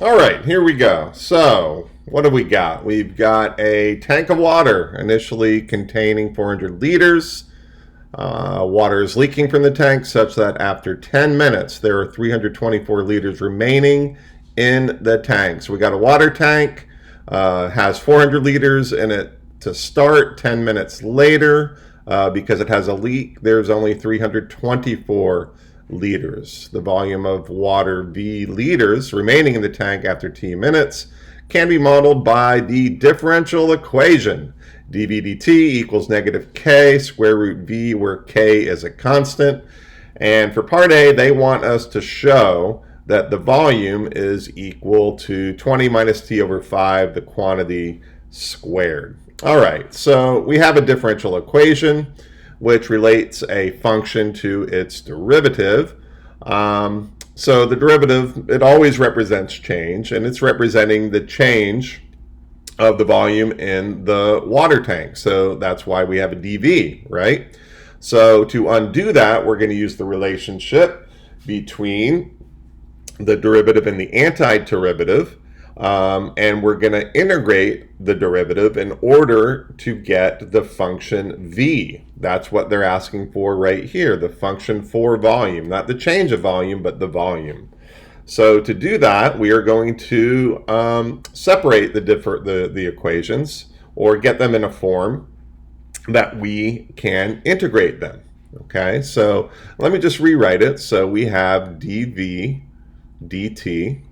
All right, here we go. So, what have we got? We've got a tank of water, initially containing 400 liters. Water is leaking from the tank such that after 10 minutes, there are 324 liters remaining in the tank. So, we got a water tank, has 400 liters in it to start. 10 minutes later, because it has a leak, there's only 324 liters. The volume of water V liters remaining in the tank after T minutes can be modeled by the differential equation. dV dt equals negative K square root V, where K is a constant. And for part A, they want us to show that the volume is equal to 20 minus T over 5, the quantity squared. All right, so we have a differential equation which relates a function to its derivative. So the derivative, it always represents change, and it's representing the change of the volume in the water tank. So that's why we have a dV, right? So to undo that, we're going to use the relationship between the derivative and the antiderivative. And we're going to integrate the derivative in order to get the function v. That's what they're asking for right here, the function for volume, not the change of volume, but the volume. So to do that, we are going to separate the equations, or get them in a form that we can integrate them. Okay, so let me just rewrite it. So we have dv dt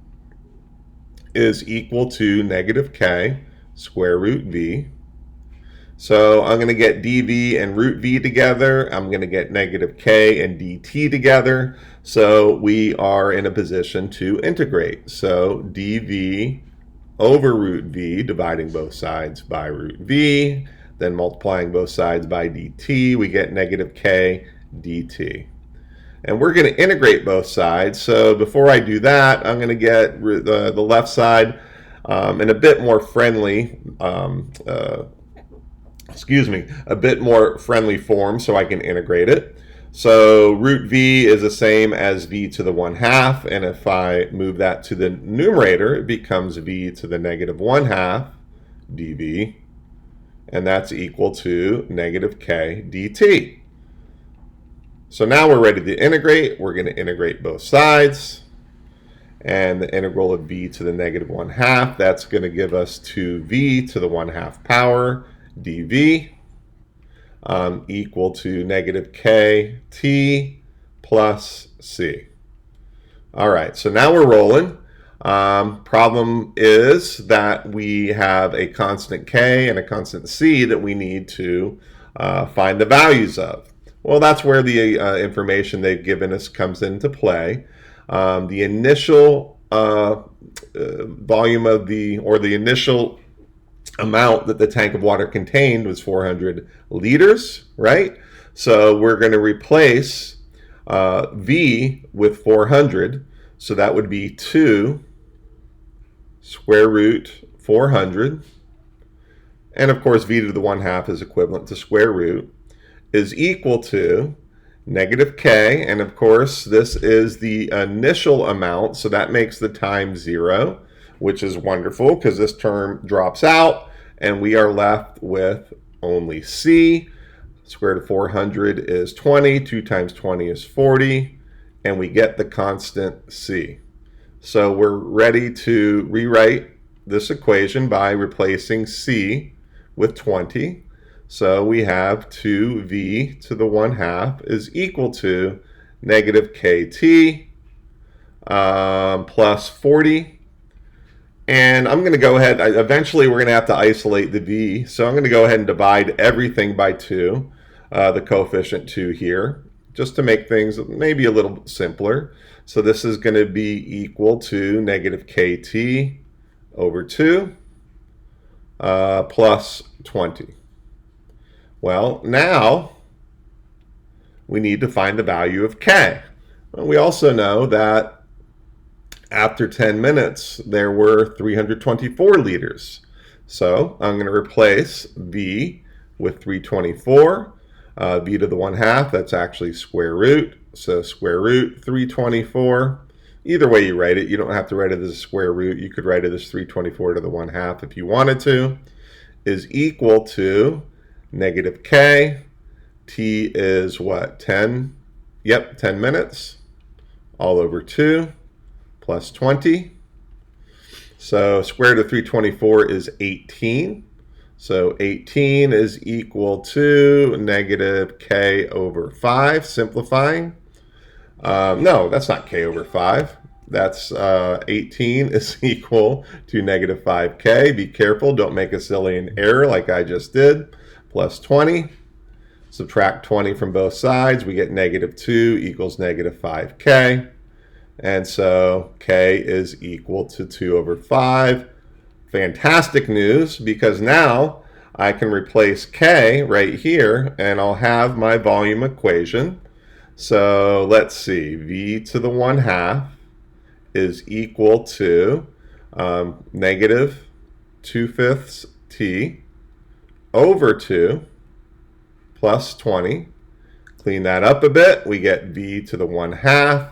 is equal to negative K square root V. So I'm going to get dV and root V together. I'm going to get negative K and dt together. So we are in a position to integrate. So dV over root V, dividing both sides by root V, then multiplying both sides by dt, we get negative K dt. And we're going to integrate both sides. So before I do that, I'm going to get the left side in a bit more friendly, a bit more friendly form so I can integrate it. So root v is the same as v to the 1/2, and if I move that to the numerator, it becomes v to the negative 1/2 dv, and that's equal to negative k dt. So now we're ready to integrate. We're going to integrate both sides. And the integral of v to the negative 1/2, that's going to give us 2v to the 1/2 power dv equal to negative kt plus c. All right, so now we're rolling. Problem is that we have a constant k and a constant c that we need to find the values of. Well, that's where the information they've given us comes into play. The initial volume of the initial amount that the tank of water contained was 400 liters, right? So we're going to replace V with 400. So that would be 2 square root 400. And of course, V to the 1/2 is equivalent to square root, is equal to negative k, and of course this is the initial amount, so that makes the time 0, which is wonderful because this term drops out and we are left with only c. Square root of 400 is 20, 2 times 20 is 40, and we get the constant c. So we're ready to rewrite this equation by replacing c with 20. So we have 2v to the 1/2 is equal to negative kt plus 40. And I'm going to go ahead, eventually we're going to have to isolate the v. So I'm going to go ahead and divide everything by 2, the coefficient 2 here, just to make things maybe a little simpler. So this is going to be equal to negative kt over 2 plus 20. Well, now we need to find the value of k. Well, we also know that after 10 minutes, there were 324 liters. So I'm going to replace v with 324. V to the 1/2, that's actually square root. So square root 324 Either way you write it, you don't have to write it as a square root. You could write it as 324 to the 1/2 if you wanted to, is equal to negative k. T is what, 10? Yep, 10 minutes, all over 2, plus 20. So square root of 324 is 18. So 18 is equal to negative k over 5, simplifying. No, that's not k over 5. That's 18 is equal to negative 5k. Be careful, don't make a silly error like I just did. Plus 20. Subtract 20 from both sides. We get negative 2 equals negative 5k. And so k is equal to 2 over 5. Fantastic news, because now I can replace k right here and I'll have my volume equation. So let's see, v to the 1/2 is equal to negative 2/5 t over 2 plus 20. Clean that up a bit. We get v to the 1/2.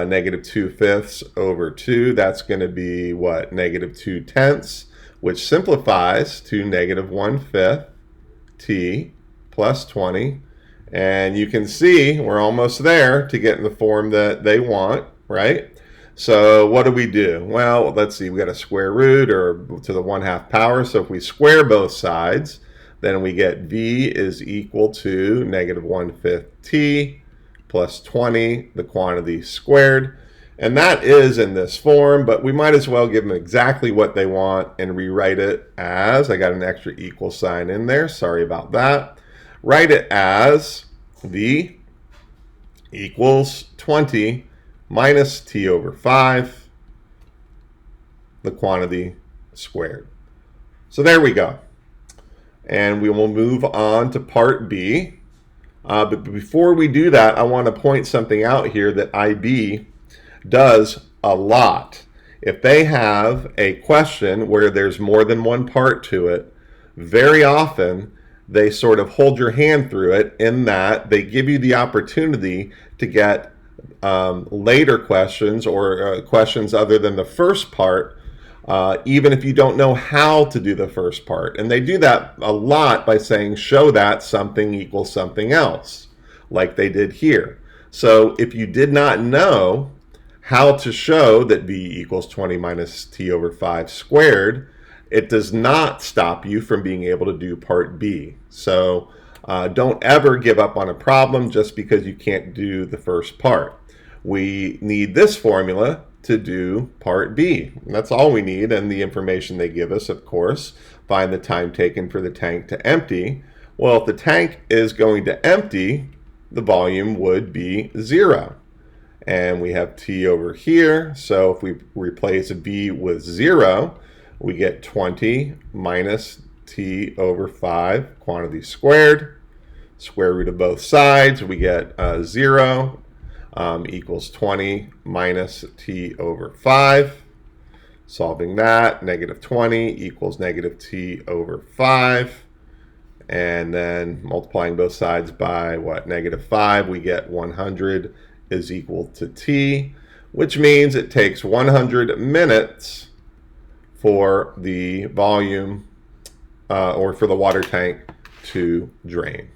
Negative 2/5 over 2. That's going to be what? Negative 2/10, which simplifies to negative 1/5 t plus 20. And you can see we're almost there to get in the form that they want, right? So what do we do? Well, let's see. We got a square root or to the 1/2 power. So if we square both sides, then we get v is equal to negative 1/5 t plus 20, the quantity squared. And that is in this form, but we might as well give them exactly what they want and rewrite it as, I got an extra equal sign in there, sorry about that. Write it as v equals 20 minus t over 5, the quantity squared. So there we go. And we will move on to part B. But before we do that, I want to point something out here that IB does a lot. If they have a question where there's more than one part to it, very often they sort of hold your hand through it in that they give you the opportunity to get later questions or questions other than the first part, even if you don't know how to do the first part. And they do that a lot by saying, show that something equals something else, like they did here. So if you did not know how to show that v equals 20 minus t over 5 squared, it does not stop you from being able to do part B. So don't ever give up on a problem just because you can't do the first part. We need this formula to do part B. And that's all we need, and the information they give us, of course. Find the time taken for the tank to empty. Well, if the tank is going to empty, the volume would be 0. And we have t over here, so if we replace v with 0, we get 20 minus t over 5, quantity squared. Square root of both sides, we get 0 equals 20 minus t over 5. Solving that, negative 20 equals negative t over 5. And then multiplying both sides by what? Negative 5, we get 100 is equal to t, which means it takes 100 minutes for the volume or for the water tank to drain.